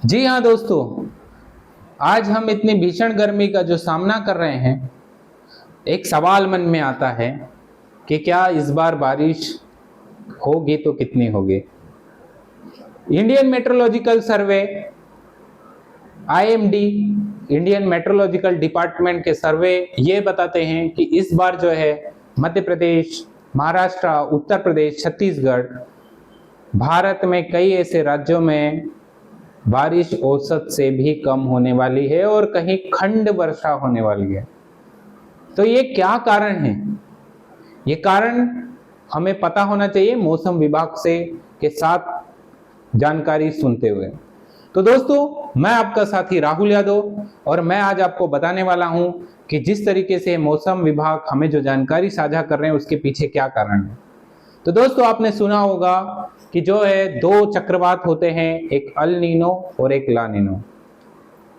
जी हाँ दोस्तों, आज हम इतनी भीषण गर्मी का जो सामना कर रहे हैं, एक सवाल मन में आता है कि क्या इस बार बारिश होगी तो कितनी होगी। इंडियन मेट्रोलॉजिकल सर्वे IMD, इंडियन मेट्रोलॉजिकल डिपार्टमेंट के सर्वे ये बताते हैं कि इस बार जो है मध्य प्रदेश, महाराष्ट्र, उत्तर प्रदेश, छत्तीसगढ़, भारत में कई ऐसे राज्यों में बारिश औसत से भी कम होने वाली है और कहीं खंड वर्षा होने वाली है। तो ये क्या कारण है? ये कारण हमें पता होना चाहिए मौसम विभाग से के साथ जानकारी सुनते हुए। तो दोस्तों, मैं आपका साथी राहुल यादव और मैं आज आपको बताने वाला हूं कि जिस तरीके से मौसम विभाग हमें जो जानकारी साझा कर रहे हैं उसके पीछे क्या कारण है। तो दोस्तों, आपने सुना होगा कि जो है दो चक्रवात होते हैं, एक अल नीनो और एक ला नीनो।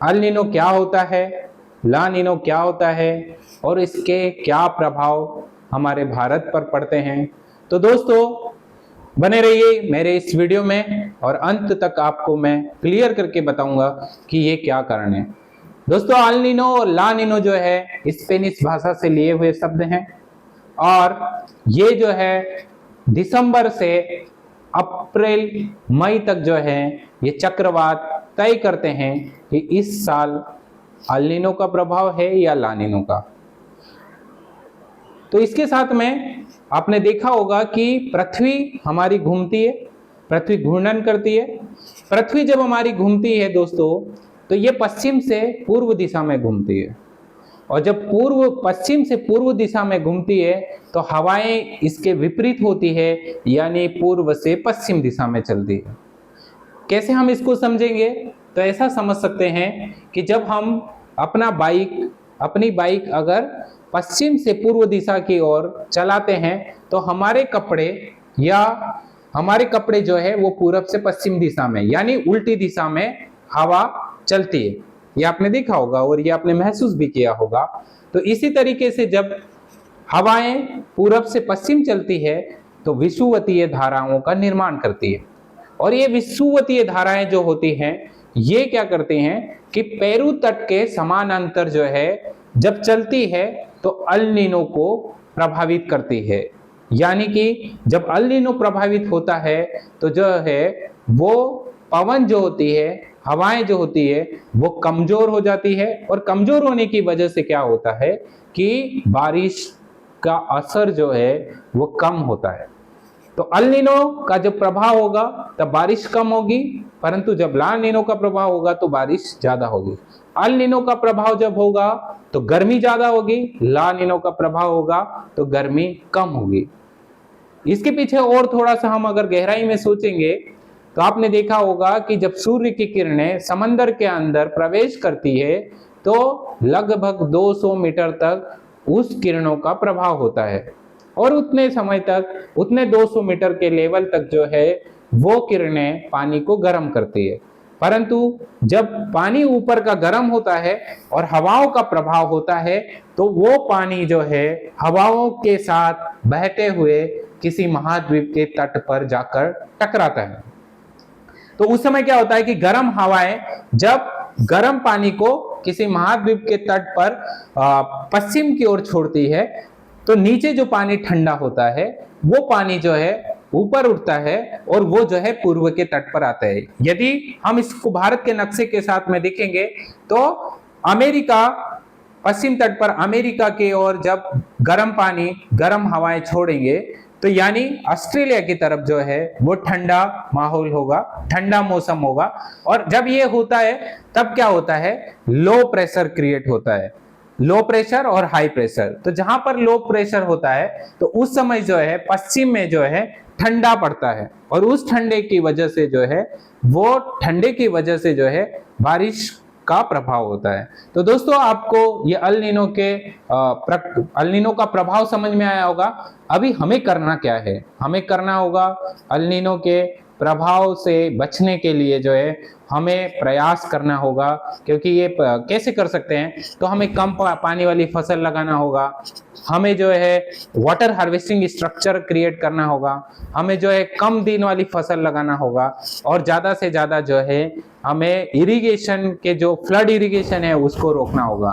अल नीनो क्या होता है, ला नीनो क्या होता है और इसके क्या प्रभाव हमारे भारत पर पड़ते हैं। तो दोस्तों, बने रहिए मेरे इस वीडियो में और अंत तक आपको मैं क्लियर करके बताऊंगा कि ये क्या कारण है। दोस्तों, अल नीनो और ला नीनो जो है स्पेनिश भाषा से लिए हुए शब्द हैं और ये जो है दिसंबर से अप्रैल मई तक जो है ये चक्रवात तय करते हैं कि इस साल अल नीनो का प्रभाव है या ला नीनो का। तो इसके साथ में आपने देखा होगा कि पृथ्वी हमारी घूमती है, पृथ्वी घूर्णन करती है। पृथ्वी जब हमारी घूमती है दोस्तों, तो ये पश्चिम से पूर्व दिशा में घूमती है और जब पश्चिम से पूर्व दिशा में घूमती है तो हवाएं इसके विपरीत होती है, यानी पूर्व से पश्चिम दिशा में चलती है। कैसे हम इसको समझेंगे? तो ऐसा समझ सकते हैं कि जब हम अपनी बाइक अगर पश्चिम से पूर्व दिशा की ओर चलाते हैं तो हमारे कपड़े जो है वो पूरब से पश्चिम दिशा में यानी उल्टी दिशा में हवा चलती है। ये आपने देखा होगा और ये आपने महसूस भी किया होगा। तो इसी तरीके से जब हवाएं पूरब से पश्चिम चलती है तो विषुवतीय धाराओं का निर्माण करती है और ये विषुवतीय धाराएं जो होती हैं ये क्या करती हैं कि पेरू तट के समानांतर जो है जब चलती है तो अल नीनो को प्रभावित करती है। यानी कि जब अल नीनो प्रभावित होता है तो जो है वो पवन जो होती है, हवाएं जो होती है वो कमजोर हो जाती है और कमजोर होने की वजह से क्या होता है कि बारिश का असर जो है वो कम होता है। तो अल नीनो का जब प्रभाव होगा तब बारिश कम होगी, परंतु जब ला नीनो का प्रभाव होगा तो बारिश ज्यादा होगी। अल नीनो का प्रभाव जब होगा तो गर्मी ज्यादा होगी, ला नीनो का प्रभाव होगा तो गर्मी कम होगी। इसके पीछे और थोड़ा सा हम अगर गहराई में सोचेंगे तो आपने देखा होगा कि जब सूर्य की किरणें समंदर के अंदर प्रवेश करती है तो लगभग 200 मीटर तक उस किरणों का प्रभाव होता है और उतने समय तक, उतने 200 मीटर के लेवल तक जो है वो किरणें पानी को गर्म करती है। परंतु जब पानी ऊपर का गर्म होता है और हवाओं का प्रभाव होता है तो वो पानी जो है हवाओं के साथ बहते हुए किसी महाद्वीप के तट पर जाकर टकराता है। तो उस समय क्या होता है कि गर्म हवाएं जब गर्म पानी को किसी महाद्वीप के तट पर पश्चिम की ओर छोड़ती है तो नीचे जो पानी ठंडा होता है वो पानी जो है ऊपर उठता है और वो जो है पूर्व के तट पर आता है। यदि हम इसको भारत के नक्शे के साथ में देखेंगे तो अमेरिका, पश्चिम तट पर अमेरिका के ओर जब गर्म पानी, गर्म हवाएं छोड़ेंगे तो यानी ऑस्ट्रेलिया की तरफ जो है वो ठंडा माहौल होगा, ठंडा मौसम होगा। और जब ये होता है तब क्या होता है, लो प्रेशर क्रिएट होता है, लो प्रेशर और हाई प्रेशर। तो जहां पर लो प्रेशर होता है तो उस समय जो है पश्चिम में जो है ठंडा पड़ता है और उस ठंडे की वजह से जो है वो ठंडे की वजह से जो है बारिश का प्रभाव होता है। तो दोस्तों, आपको ये अल नीनो का प्रभाव समझ में आया होगा। अभी हमें करना क्या है? हमें करना होगा अल नीनो के प्रभाव से बचने के लिए जो है हमें प्रयास करना होगा, क्योंकि ये कैसे कर सकते हैं, तो हमें कम पानी वाली फसल लगाना होगा, हमें जो है वाटर हार्वेस्टिंग स्ट्रक्चर क्रिएट करना होगा, हमें जो है कम दिन वाली फसल लगाना होगा, और ज्यादा से ज्यादा जो है हमें इरिगेशन के जो फ्लड इरिगेशन है उसको रोकना होगा।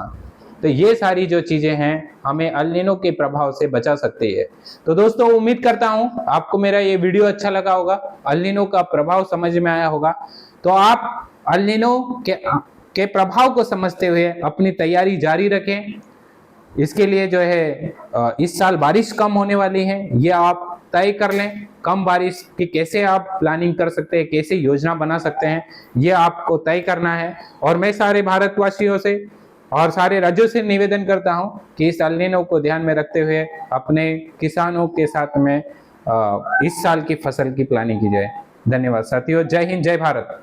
तो ये सारी जो चीजें हैं हमें अल नीनो के प्रभाव से बचा सकती है। तो दोस्तों उम्मीद करता हूं आपको मेरा ये वीडियो अच्छा लगा होगा, अल नीनो का प्रभाव समझ में आया होगा। तो आप अल नीनो के प्रभाव को समझते हुए अपनी तैयारी जारी रखें। इसके लिए जो है इस साल बारिश कम होने वाली है, ये आप तय कर लें। कम बारिश की कैसे आप प्लानिंग कर सकते हैं, कैसे योजना बना सकते हैं, ये आपको तय करना है। और मैं सारे भारतवासियों से और सारे राज्यों से निवेदन करता हूं कि इस अल नीनो को ध्यान में रखते हुए अपने किसानों के साथ में इस साल की फसल की प्लानिंग की जाए। धन्यवाद साथियों, जय हिंद, जय भारत।